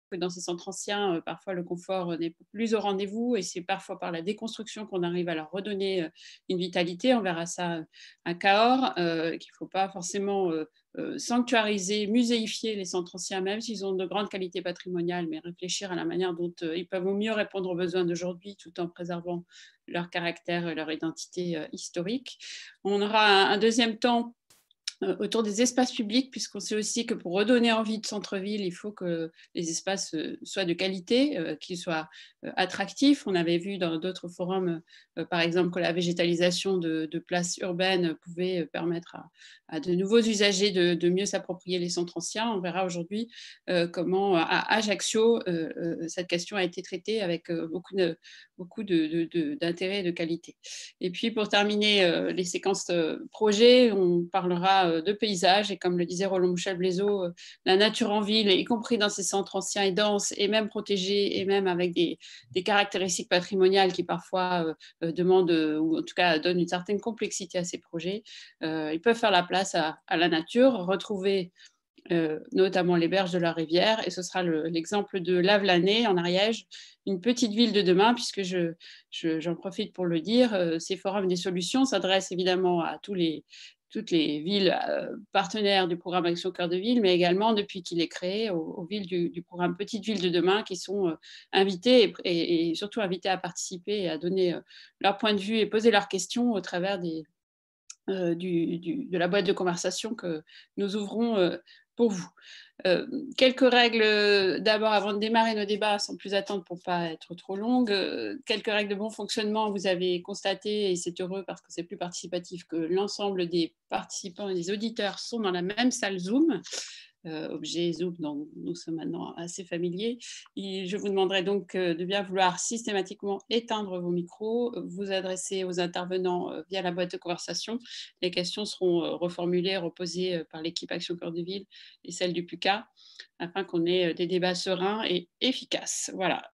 que dans ces centres anciens, parfois le confort n'est plus au rendez-vous et c'est parfois par la déconstruction qu'on arrive à leur redonner une vitalité. On verra ça à Cahors, qu'il ne faut pas forcément sanctuariser, muséifier les centres anciens, même s'ils ont de grandes qualités patrimoniales, mais réfléchir à la manière dont ils peuvent au mieux répondre aux besoins d'aujourd'hui tout en préservant leur caractère et leur identité historique. On aura un deuxième temps autour des espaces publics, puisqu'on sait aussi que pour redonner envie de centre-ville, il faut que les espaces soient de qualité, qu'ils soient attractifs. On avait vu dans d'autres forums, par exemple, que la végétalisation de places urbaines pouvait permettre à de nouveaux usagers de mieux s'approprier les centres anciens. On verra aujourd'hui comment à Ajaccio, cette question a été traitée avec beaucoup d'intérêt et de qualité. Et puis pour terminer les séquences projets, on parlera de paysages et comme le disait Roland Michel-Blaisot, la nature en ville, y compris dans ces centres anciens et denses et même protégés et même avec des caractéristiques patrimoniales qui parfois demandent ou en tout cas donnent une certaine complexité à ces projets. Ils peuvent faire la place à la nature, retrouver notamment les berges de la rivière. Et ce sera l'exemple de Lavelanet en Ariège, une petite ville de demain, puisque j'en profite pour le dire, ces forums des solutions s'adressent évidemment à toutes les villes partenaires du programme Action Cœur de Ville, mais également, depuis qu'il est créé, aux villes du programme Petite Ville de demain qui sont invitées et surtout invitées à participer et à donner leur point de vue et poser leurs questions au travers de la boîte de conversation que nous ouvrons pour vous. Quelques règles d'abord avant de démarrer nos débats sans plus attendre pour ne pas être trop longue. Quelques règles de bon fonctionnement, vous avez constaté, et c'est heureux parce que c'est plus participatif, que l'ensemble des participants et des auditeurs sont dans la même salle Zoom. Objet Zoom dont nous sommes maintenant assez familiers. Et je vous demanderai donc de bien vouloir systématiquement éteindre vos micros, vous adresser aux intervenants via la boîte de conversation. Les questions seront reformulées, reposées par l'équipe Action Cœur de Ville et celle du PUCA, afin qu'on ait des débats sereins et efficaces. Voilà.